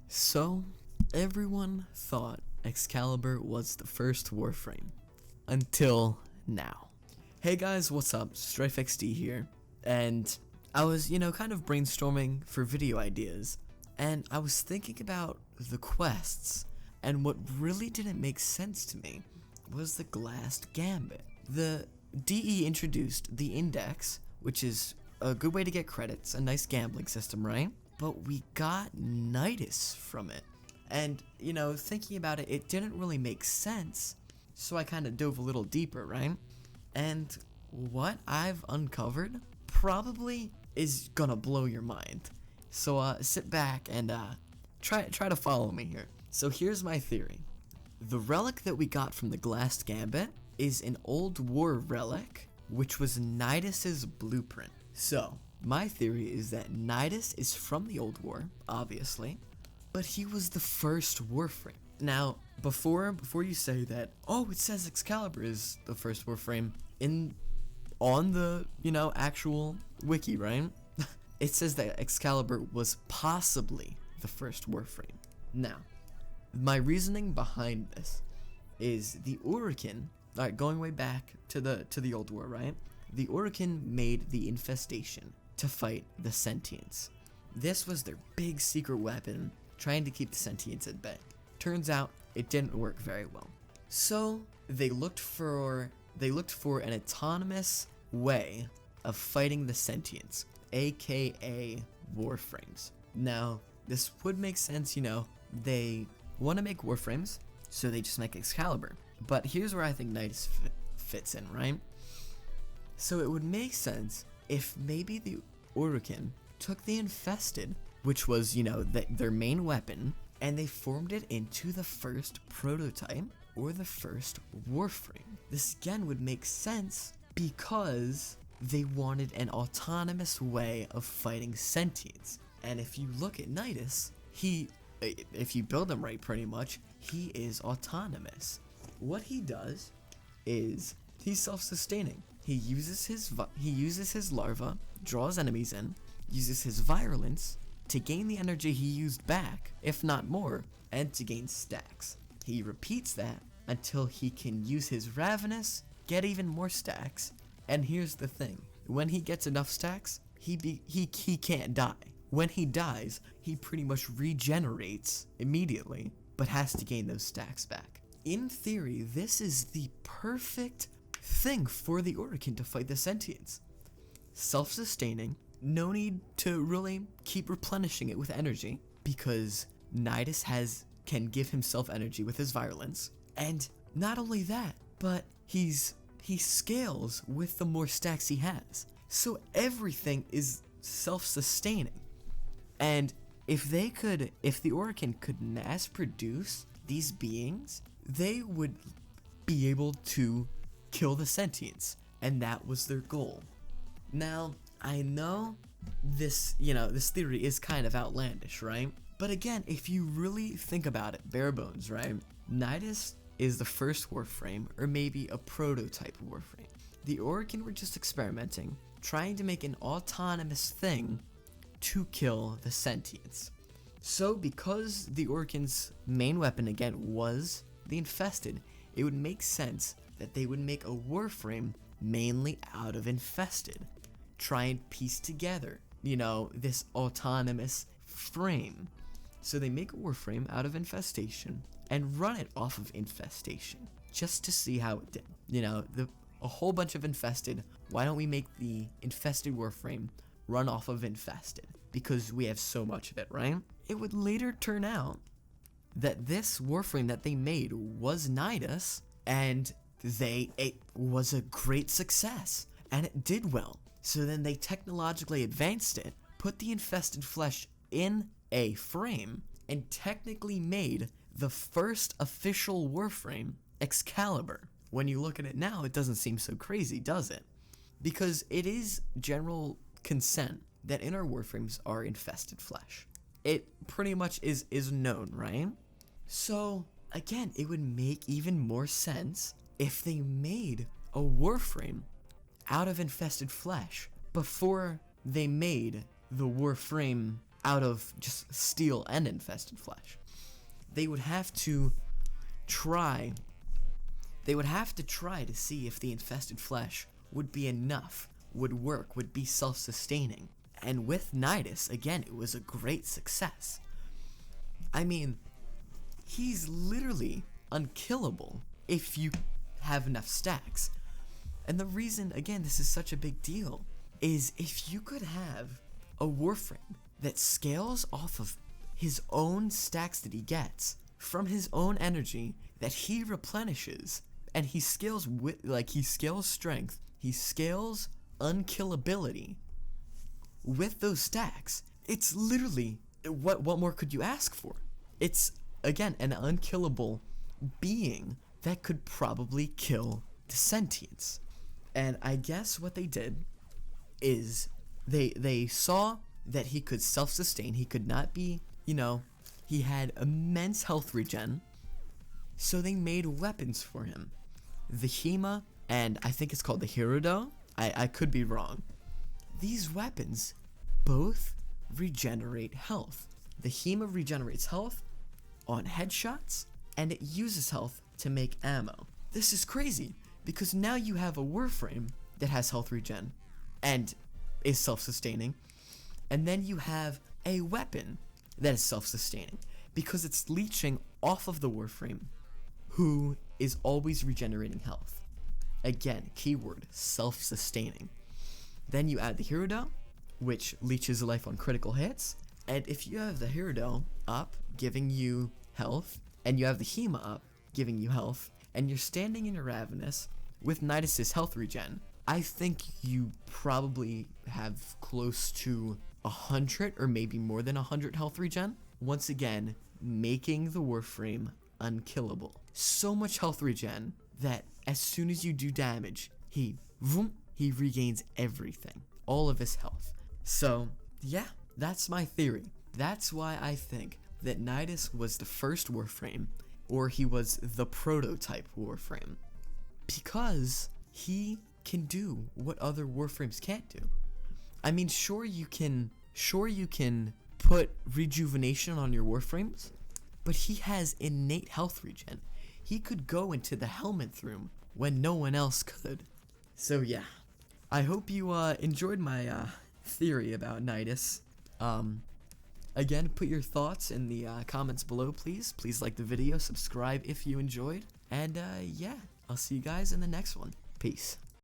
So, everyone thought Excalibur was the first Warframe. Until now. Hey guys, what's up? StrifeXD here. And I was, kind of brainstorming for video ideas. And I was thinking about the quests. And what really didn't make sense to me was the Glassed Gambit. The DE introduced the Index, which is a good way to get credits, a nice gambling system, right? But we got Nidus from it. And, thinking about it, it didn't really make sense. So I kind of dove a little deeper, right? And what I've uncovered probably is gonna blow your mind. So sit back and try to follow me here. So here's my theory. The relic that we got from the Glassed Gambit is an old war relic, which was Nidus's blueprint. So, my theory is that Nidus is from the old war, obviously, but he was the first Warframe. Now, before you say that, oh, it says Excalibur is the first Warframe on the, actual wiki, right? It says that Excalibur was possibly the first Warframe. Now, my reasoning behind this is the Orokin, alright, going way back to the old war, right? The Orokin made the Infestation to fight the Sentients. This was their big secret weapon, trying to keep the Sentients at bay. Turns out, it didn't work very well. So, they looked for an autonomous way of fighting the Sentients, aka Warframes. Now, this would make sense, they want to make Warframes, so they just make Excalibur. But here's where I think Nidus fits in, right? So it would make sense if maybe the Orokin took the Infested, which was, their main weapon, and they formed it into the first prototype, or the first Warframe. This again would make sense because they wanted an autonomous way of fighting Sentients. And if you look at Nidus, if you build him right pretty much, he is autonomous. What he does is he's self-sustaining. He uses his larva, draws enemies in, uses his virulence to gain the energy he used back, if not more, and to gain stacks. He repeats that until he can use his ravenous, get even more stacks. And here's the thing: when he gets enough stacks, he can't die. When he dies, he pretty much regenerates immediately, but has to gain those stacks back. In theory, this is the perfect thing for the Orokin to fight the Sentients. Self-sustaining, no need to really keep replenishing it with energy, because Nidus can give himself energy with his virulence. And not only that, but he scales with the more stacks he has. So everything is self-sustaining. And if the Orokin could mass produce these beings, they would be able to kill the Sentients, and that was their goal. Now, I know this theory is kind of outlandish, right? But again, if you really think about it, bare bones, right? Nidus is the first Warframe, or maybe a prototype Warframe. The Orokin were just experimenting, trying to make an autonomous thing to kill the Sentients. So, because the Orokin's main weapon again was the Infested, it would make sense that they would make a Warframe mainly out of Infested. Try and piece together, this autonomous frame. So they make a Warframe out of Infestation and run it off of Infestation just to see how it did. A whole bunch of Infested. Why don't we make the Infested Warframe run off of Infested? Because we have so much of it, right? It would later turn out that this Warframe that they made was Nidus, and it was a great success, and it did well. So then they technologically advanced it, put the Infested flesh in a frame, and technically made the first official Warframe, Excalibur. When you look at it now, it doesn't seem so crazy, does it? Because it is general consent that in our Warframes are Infested flesh. It pretty much is known, right? So, again, it would make even more sense if they made a Warframe out of Infested flesh before they made the Warframe out of just steel and infested flesh. They would have to try to see if the infested flesh would be enough, would work, would be self-sustaining. And with Nidus, again, it was a great success. I mean, he's literally unkillable if you have enough stacks. And the reason, again, this is such a big deal is if you could have a Warframe that scales off of his own stacks that he gets from his own energy that he replenishes, and he scales with, like, he scales strength, he scales unkillability with those stacks. It's literally, what more could you ask for? It's, again, an unkillable being that could probably kill the sentients. And I guess what they did is they saw that he could self-sustain. He could not be, he had immense health regen. So they made weapons for him. The Hema, and I think it's called the Hirudo. I could be wrong. These weapons both regenerate health. The Hema regenerates health on headshots, and it uses health to make ammo. This is crazy, because now you have a Warframe that has health regen and is self-sustaining, and then you have a weapon that is self-sustaining because it's leeching off of the Warframe, who is always regenerating health. Again, keyword, self-sustaining. Then you add the Hirudo, which leeches life on critical hits, and if you have the Hirudo up, giving you health, and you have the Hema up, giving you health, and you're standing in your Ravenous with Nidus's health regen, I think you probably have close to 100 or maybe more than 100 health regen. Once again, making the Warframe unkillable. So much health regen that as soon as you do damage, he regains everything, all of his health. So yeah, that's my theory. That's why I think that Nidus was the first Warframe, or he was the prototype Warframe, because he can do what other Warframes can't do. I mean, sure you can put rejuvenation on your Warframes, but he has innate health regen. He could go into the Helminth room when no one else could. So yeah, I hope you enjoyed my theory about Nidus. Again, put your thoughts in the comments below, please. Please like the video, subscribe if you enjoyed, and yeah, I'll see you guys in the next one. Peace.